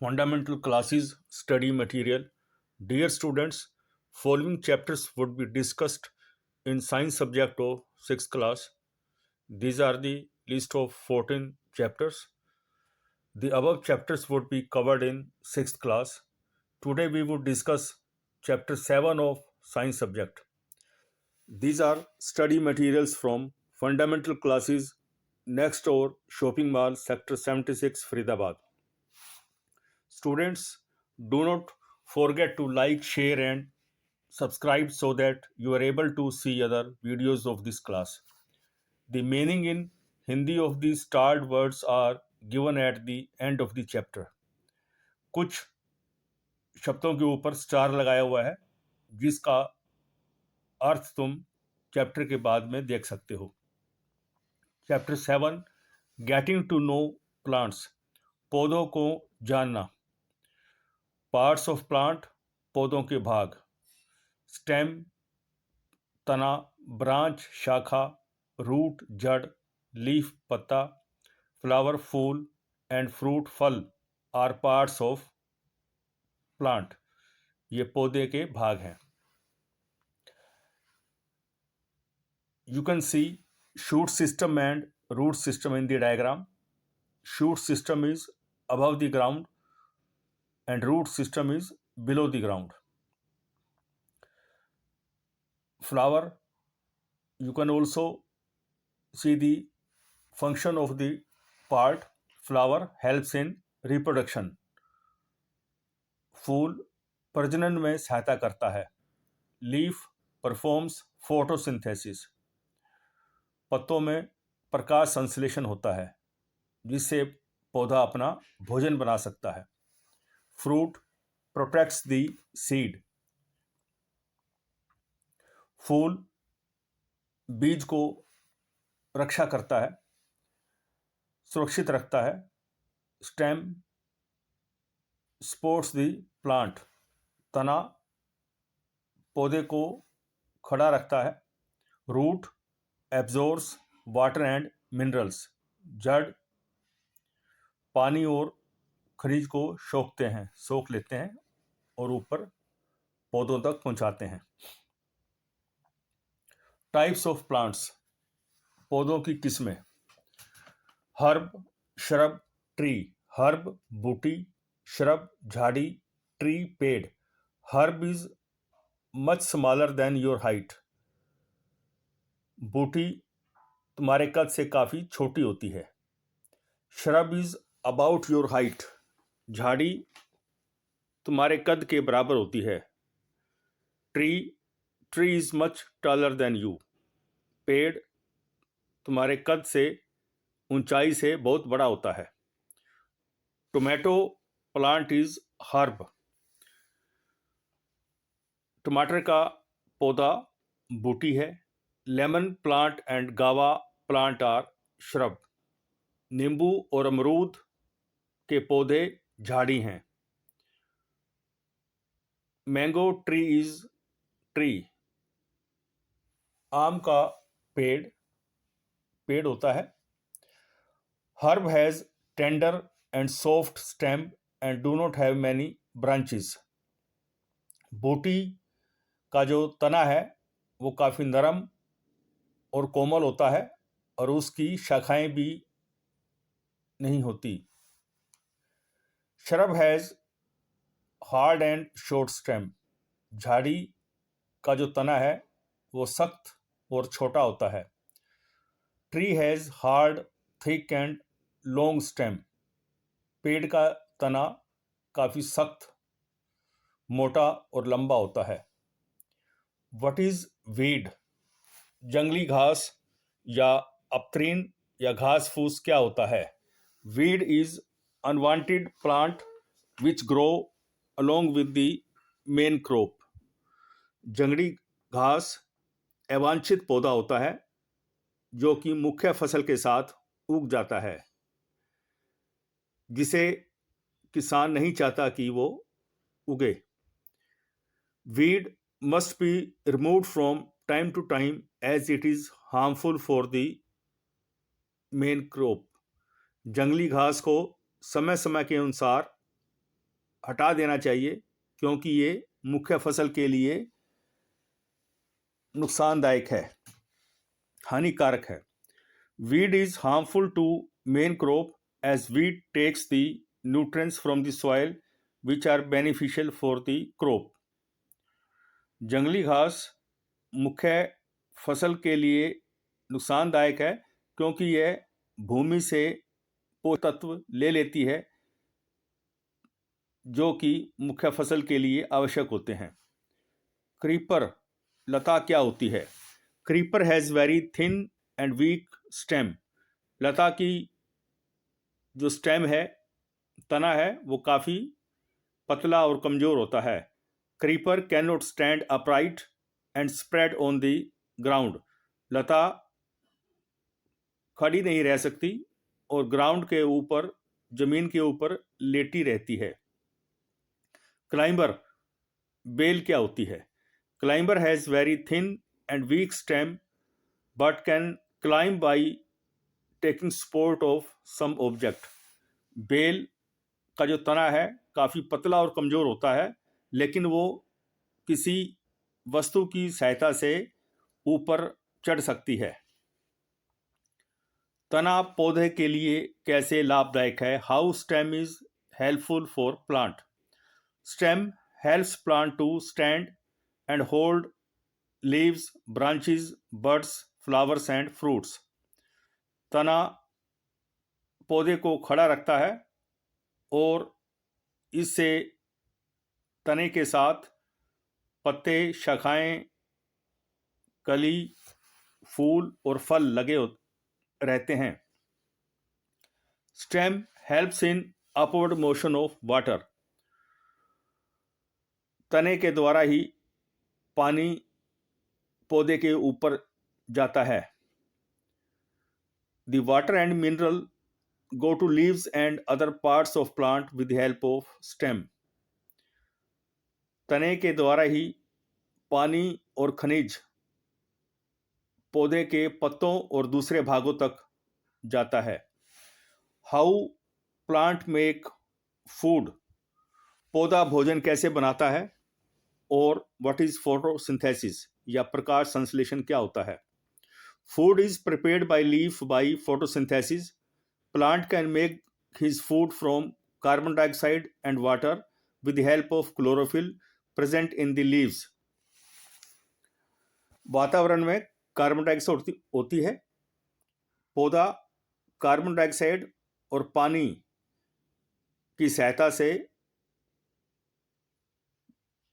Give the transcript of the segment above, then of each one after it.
Fundamental classes study material. Dear students, following chapters would be discussed in science subject of 6th class. These are the list of 14 chapters. The above chapters would be covered in 6th class. Today we would discuss chapter 7 of science subject. These are study materials from fundamental classes next door shopping mall sector 76 Faridabad. Students, do not forget to like, share, and subscribe so that you are able to see other videos of this class. The meaning in Hindi of the starred words are given at the end of the chapter. कुछ शब्दों के ऊपर star लगाया हुआ है जिसका अर्थ तुम chapter के बाद में देख सकते हो. Chapter 7 getting to know plants, पौधों को जानना. पार्ट्स ऑफ प्लांट, पौधों के भाग. स्टेम, तना. ब्रांच, शाखा. रूट, जड़. लीफ, पत्ता. फ्लावर, फूल. एंड फ्रूट, फल आर पार्ट्स ऑफ प्लांट. ये पौधे के भाग हैं. You can see shoot system and root system in the diagram. Shoot system is above the ground and root system is below the ground. Flower, you can also see the function of the part. Flower helps in reproduction. फूल प्रजनन में सहायता करता है. Leaf performs photosynthesis. पत्तों में प्रकाश संश्लेषण होता है जिससे पौधा अपना भोजन बना सकता है. Fruit protects the seed. फूल बीज को रक्षा करता है, सुरक्षित रखता है. Stem supports the plant. तना पौधे को खड़ा रखता है. Root absorbs water and minerals. जड़ पानी और खनिज को सोख लेते हैं और ऊपर पौधों तक पहुंचाते हैं. टाइप्स ऑफ प्लांट्स, पौधों की किस्में. Herb, shrub, tree. हर्ब बूटी, श्रब झाड़ी, ट्री पेड़. Herb is much smaller than your height. बूटी तुम्हारे कद से काफ़ी छोटी होती है. Shrub is about your height. झाड़ी तुम्हारे कद के बराबर होती है. Tree is much taller than you. पेड़ तुम्हारे कद से ऊंचाई से बहुत बड़ा होता है. Tomato plant is herb. टमाटर का पौधा बूटी है. लेमन प्लांट एंड गावा प्लांट आर श्रब. नींबू और अमरूद के पौधे झाड़ी हैं. Mango tree is tree. आम का पेड़ होता है. Herb has tender and soft stem and do not have many branches. बूटी का जो तना है वो काफ़ी नरम और कोमल होता है और उसकी शाखाएं भी नहीं होती. Shrub has hard and short stem. झाड़ी का जो तना है वो सख्त और छोटा होता है. Tree has hard, thick and long stem. पेड़ का तना काफ़ी सख्त, मोटा और लंबा होता है. What is weed? जंगली घास या अपत्रीन या घास फूस क्या होता है? Weed is unwanted plant which grow along with the main crop. जंगली घास अवांछित पौधा होता है जो कि मुख्य फसल के साथ उग जाता है जिसे किसान नहीं चाहता कि वो उगे. Weed must be removed from time to time as it is harmful for the main crop. जंगली घास को समय समय के अनुसार हटा देना चाहिए क्योंकि ये मुख्य फसल के लिए नुकसानदायक है, हानिकारक है। Weed is harmful to main crop as weed takes the nutrients from the soil which are beneficial for the crop. जंगली घास मुख्य फसल के लिए नुकसानदायक है क्योंकि यह भूमि से पोषक तत्व ले लेती है जो कि मुख्य फसल के लिए आवश्यक होते हैं। क्रीपर लता क्या होती है? Creeper has very thin and weak stem. लता की जो स्टेम है, तना है, वो काफ़ी पतला और कमज़ोर होता है। Creeper can not stand upright and spread on the ground. लता खड़ी नहीं रह सकती और ग्राउंड के ऊपर, जमीन के ऊपर लेटी रहती है। क्लाइंबर बेल क्या होती है? Climber has very thin and weak stem but can climb by taking support of some object. बेल का जो तना है काफ़ी पतला और कमज़ोर होता है, लेकिन वो किसी वस्तु की सहायता से ऊपर चढ़ सकती है। तना पौधे के लिए कैसे लाभदायक है? How stem is helpful for plant. Stem helps plant to stand and hold leaves, branches, buds, flowers and fruits. तना पौधे को खड़ा रखता है और इससे तने के साथ पत्ते, शाखाएं, कली, फूल और फल लगे रहते हैं। Stem helps in upward motion of water. तने के द्वारा ही पानी पौधे के ऊपर जाता है। The water and mineral go to leaves and other parts of plant with the help of stem. तने के द्वारा ही पानी और खनिज पौधे के पत्तों और दूसरे भागों तक जाता है। How plant make food. पौधा भोजन कैसे बनाता है और व्हाट इज फोटोसिंथेसिस या प्रकाश संश्लेषण क्या होता है? Food is prepared by leaf by photosynthesis. Plant can make his food from carbon dioxide and water with the help of chlorophyll present in the leaves. वातावरण में कार्बन डाइऑक्साइड होती है। पौधा कार्बन डाइऑक्साइड और पानी की सहायता से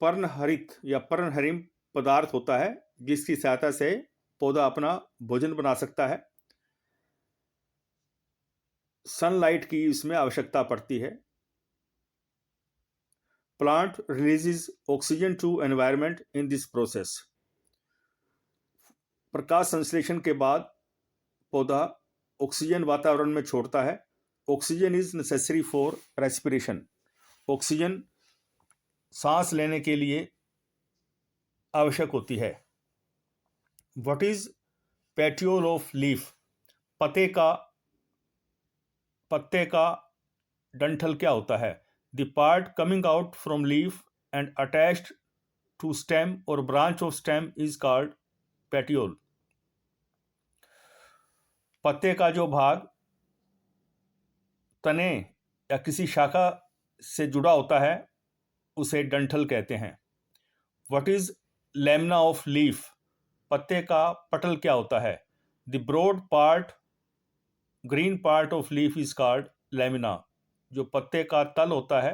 पर्णहरित या पर्णहरित पदार्थ होता है जिसकी सहायता से पौधा अपना भोजन बना सकता है। सनलाइट की इसमें आवश्यकता पड़ती है। Plant releases oxygen to environment in this process. प्रकाश संश्लेषण के बाद पौधा ऑक्सीजन वातावरण में छोड़ता है। Oxygen is necessary for respiration. Oxygen सांस लेने के लिए आवश्यक होती है। What is petiole of leaf. पत्ते का डंठल क्या होता है? The part coming out from leaf and attached to stem और branch of stem is called petiole. पत्ते का जो भाग तने या किसी शाखा से जुड़ा होता है उसे डंठल कहते हैं। What is lamina of leaf. पत्ते का पटल क्या होता है? The broad part, green part of leaf is called lamina. जो पत्ते का तल होता है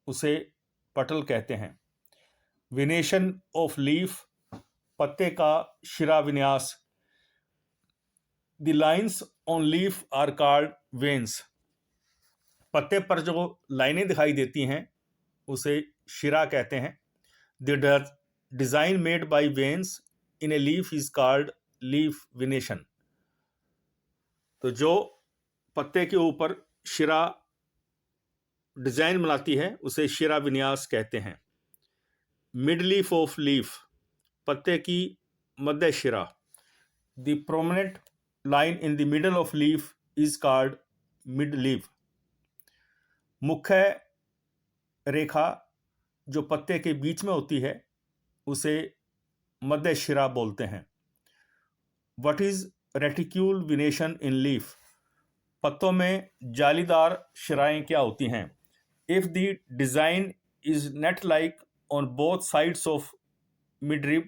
उसे पटल कहते हैं। विनेशन ऑफ लीफ, पत्ते का शिरा विन्यास। The lines on leaf are called veins. पत्ते पर जो लाइनें दिखाई देती हैं उसे शिरा कहते हैं। The design made by veins in a leaf is called leaf विनेशन। तो जो पत्ते के ऊपर शिरा डिजाइन बनाती है उसे शिरा विन्यास कहते हैं। मिड लीफ ऑफ लीफ, पत्ते की मध्य शिरा। The prominent line in the middle of leaf is called mid leaf. मुख्य रेखा जो पत्ते के बीच में होती है उसे मध्य शिरा बोलते हैं। What is reticulate venation in leaf? पत्तों में जालीदार शिराएं क्या होती हैं? If the design is net like on both sides of midrib,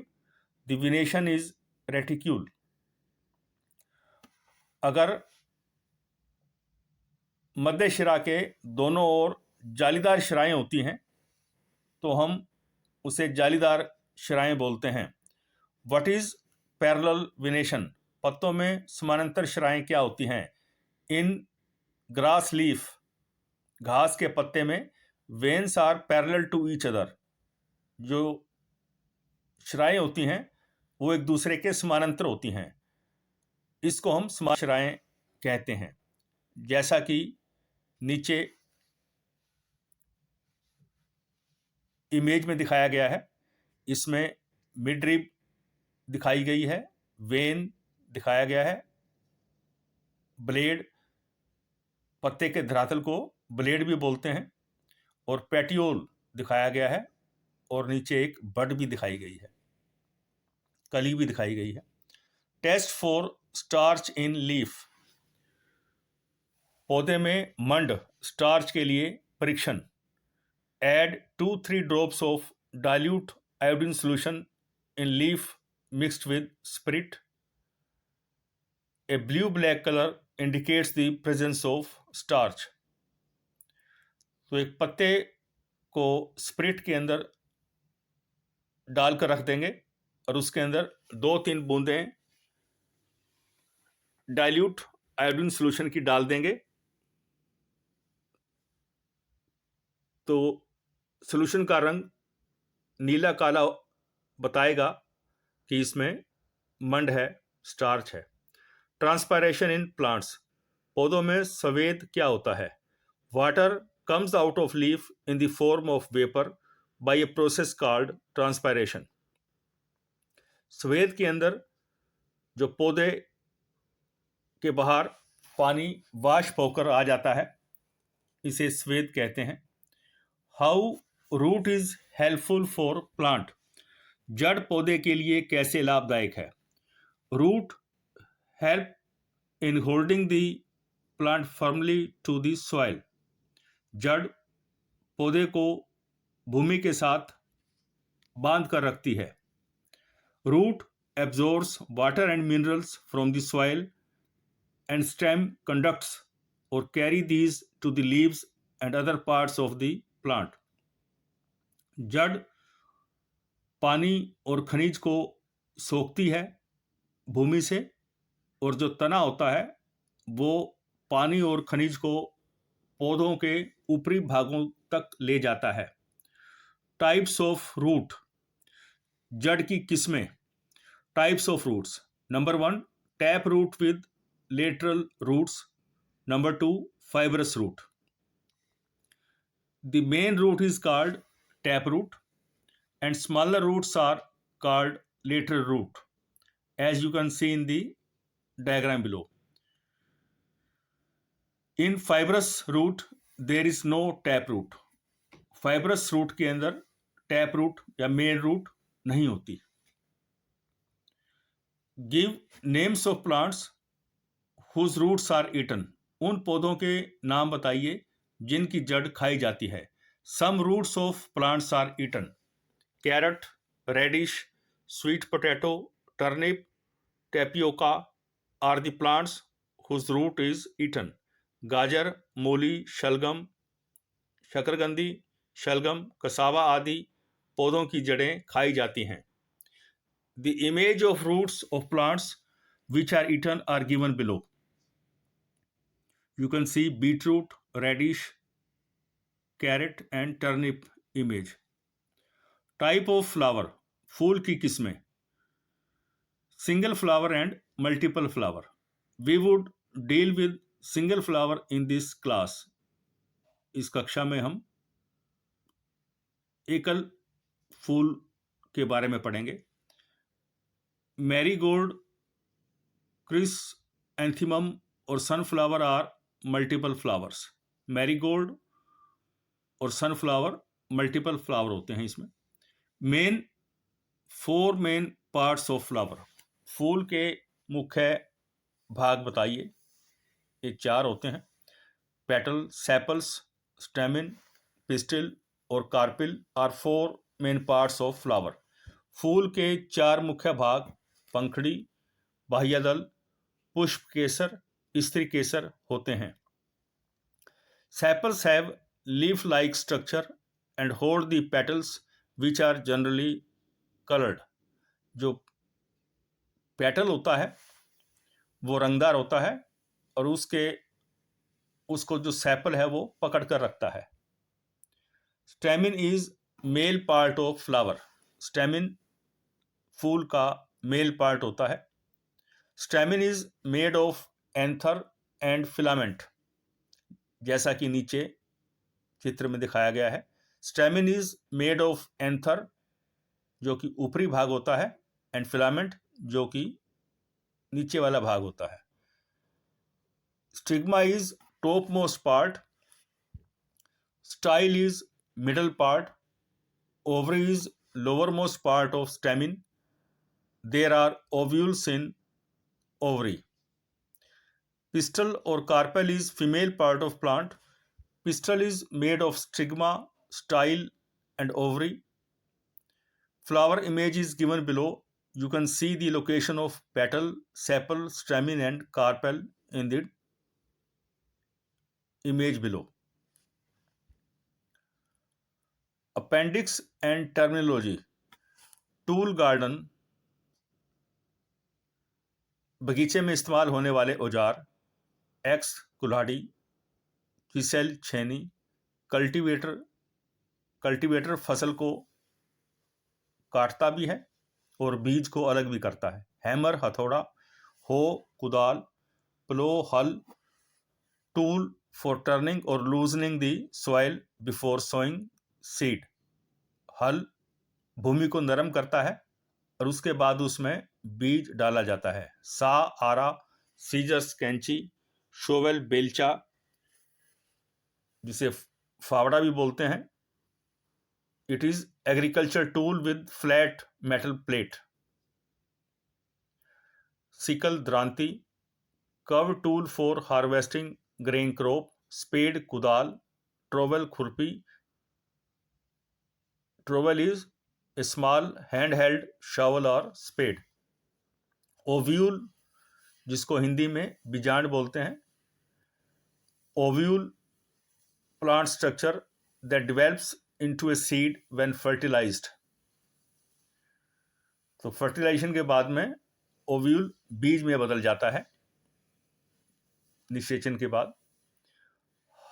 the venation is reticule. अगर मध्य शिरा के दोनों ओर जालीदार शिराएं होती हैं तो हम उसे जालीदार शिराएं बोलते हैं। What is parallel venation? पत्तों में समानांतर शिराएं क्या होती हैं? इन ग्रास लीफ, घास के पत्ते में veins are parallel to each other, जो शिराएं होती हैं वो एक दूसरे के समानांतर होती हैं। इसको हम समानांतर शिराएं कहते हैं। जैसा कि नीचे इमेज में दिखाया गया है, इसमें मिडरिब दिखाई गई है, वेन दिखाया गया है, ब्लेड, पत्ते के धरातल को ब्लेड भी बोलते हैं, और पेटियोल दिखाया गया है, और नीचे एक बड भी दिखाई गई है, कली भी दिखाई गई है। Test for starch in leaf, पौधे में मंड स्टार्च के लिए परीक्षण। Add 2-3 drops of dilute iodine solution in leaf mixed with spirit. A blue black colour indicates the presence of starch. तो एक पत्ते को स्पिरिट के अंदर डालकर रख देंगे और उसके अंदर 2-3 बूंदें डाइल्यूट आयोडीन सोल्यूशन की डाल देंगे, तो सोल्यूशन का रंग नीला काला बताएगा कि इसमें मंड है, स्टार्च है। ट्रांसपायरेशन इन प्लांट्स, पौधों में सफेद क्या होता है? Water comes out of leaf in the form of vapour by a process called transpiration. सफेद के अंदर जो पौधे के बाहर पानी वाष्प होकर आ जाता है, इसे सफेद कहते हैं। How root is helpful for plant, जड़ पौधे के लिए कैसे लाभदायक है? Root help in holding the plant firmly to the soil, जड़ पौधे को भूमि के साथ बांध कर रखती है। Root absorbs water and minerals from the soil and stem conducts or carry these to the leaves and other parts of the plant. जड़ पानी और खनिज को सोखती है भूमि से, और जो तना होता है वो पानी और खनिज को पौधों के ऊपरी भागों तक ले जाता है। टाइप्स ऑफ रूट, जड़ की किस्में। Types of roots, number 1 tap root with lateral roots, number 2 fibrous root. The main root is called tap root and smaller roots are called lateral root, as you can see in the diagram below. In fibrous root there is no tap root. fibrous root के अंदर tap root या main root नहीं होती। Give names of plants whose roots are eaten, उन पौधों के नाम बताइए जिनकी जड़ खाई जाती है। Some roots of plants are eaten. Carrot, radish, sweet potato, turnip, tapioca are the plants whose root is eaten. गाजर, मूली, शलगम, शकरकंदी, शलगम, कसावा आदि पौधों की जड़ें खाई जाती हैं। The image of roots of plants which are eaten are given below. You can see beetroot, radish, carrot and turnip image. Type of flower, फूल की किस्में। Single flower and multiple flower. We would deal with single flower in this class. इस कक्षा में हम एकल फूल के बारे में पढ़ेंगे। मैरीगोल्ड, क्रिसैंथेमम और sunflower are multiple flowers. Marigold और सनफ्लावर मल्टीपल फ्लावर होते हैं इसमें। Main 4 main parts of flower, फूल के मुख्य भाग बताइए। ये 4 होते हैं, पेटल, सेपल्स, स्टेमिन, पिस्टिल और carpel are 4 main parts of flower. फूल के 4 मुख्य भाग पंखड़ी, बाह्यदल, पुष्प केसर, स्त्री केसर होते हैं। Sepals have leaf-like structure and hold the petals which are generally colored. जो पेटल होता है वो रंगदार होता है और उसको जो सेपल है वो पकड़ कर रखता है। Stamen is male part of flower. Stamen फूल का मेल पार्ट होता है। Stamen is made of anther and filament, जैसा कि नीचे चित्र में दिखाया गया है। Stamen is made of anther, जो कि ऊपरी भाग होता है, एंड फिलामेंट, जो कि नीचे वाला भाग होता है। Stigma is top most part, style is middle part, ovary is lower most part of stamen, there are ovules in ovary. Pistil और carpel is female part of plant, pistil is made of stigma, style and ovary. Flower image is given below. You can see the location of petal, sepal, stamen and carpel in the image below. Appendix and terminology. Tool garden, बगीचे में इस्तेमाल होने वाले औजार। X कुल्हाड़ी, chisel छेनी, cultivator फसल को काटता भी है और बीज को अलग भी करता है। हैमर हथौड़ा, हो कुदाल, प्लो हल, टूल फॉर टर्निंग और loosening the soil before sowing seed. हल भूमि को नरम करता है और उसके बाद उसमें बीज डाला जाता है। सा आरा, सीजर्स कैंची, शोवेल बेलचा, जिसे फावड़ा भी बोलते हैं। It is agriculture tool with flat metal plate. Sickle द्रांति, curve tool for harvesting grain crop. Spade कुदाल, ट्रोवेल खुरपी। Trowel is a small hand held shovel और स्पेड। ओव्यूल, जिसको हिंदी में बीजांड बोलते हैं। Ovule plant structure that develops into a seed when fertilized. तो फर्टिलाइजेशन के बाद में ओव्यूल बीज में बदल जाता है निषेचन के बाद।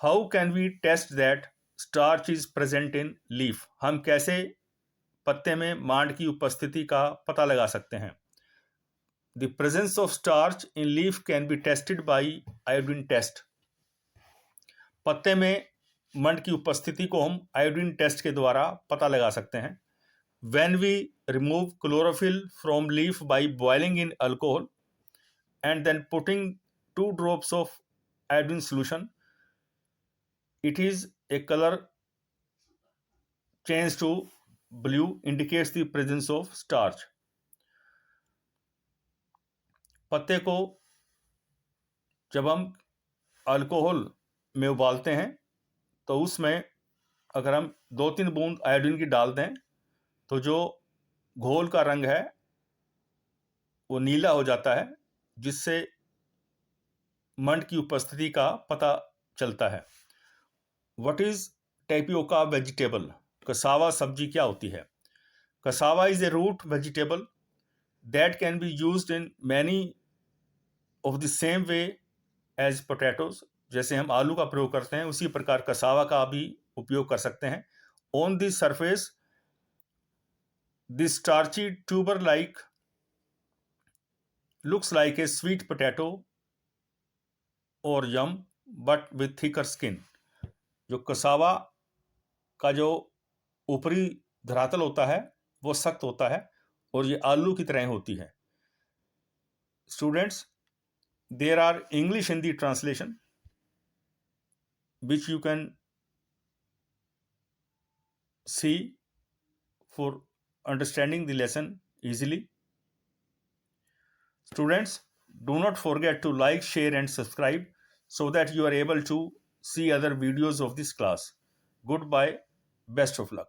How can we test that starch is present in leaf? हम कैसे पत्ते में मांड की उपस्थिति का पता लगा सकते हैं? The presence of starch in leaf can be tested by iodine test. पत्ते में मंड की उपस्थिति को हम आयोडीन टेस्ट के द्वारा पता लगा सकते हैं। When we remove chlorophyll from leaf by boiling in alcohol and then putting 2 drops of iodine solution, it is a color change to blue, indicates the presence of starch. पत्ते को जब हम अल्कोहल में उबालते हैं तो उसमें अगर हम 2-3 बूंद आयोडीन की डाल दें तो जो घोल का रंग है वो नीला हो जाता है, जिससे मंड की उपस्थिति का पता चलता है। What is tapioca vegetable? Cassava सब्जी क्या होती है? Cassava is a root vegetable that can be used in many of the same way as potatoes. जैसे हम आलू का प्रयोग करते हैं उसी प्रकार कसावा का भी उपयोग कर सकते हैं। On the surface this starchy tuber like looks like a sweet potato or yam but with thicker skin। जो कसावा का जो ऊपरी धरातल होता है वो सख्त होता है और ये आलू की तरह होती है। Students, there are English Hindi translation which you can see for understanding the lesson easily. Students, do not forget to like, share, and subscribe so that you are able to see other videos of this class. Goodbye. Best of luck.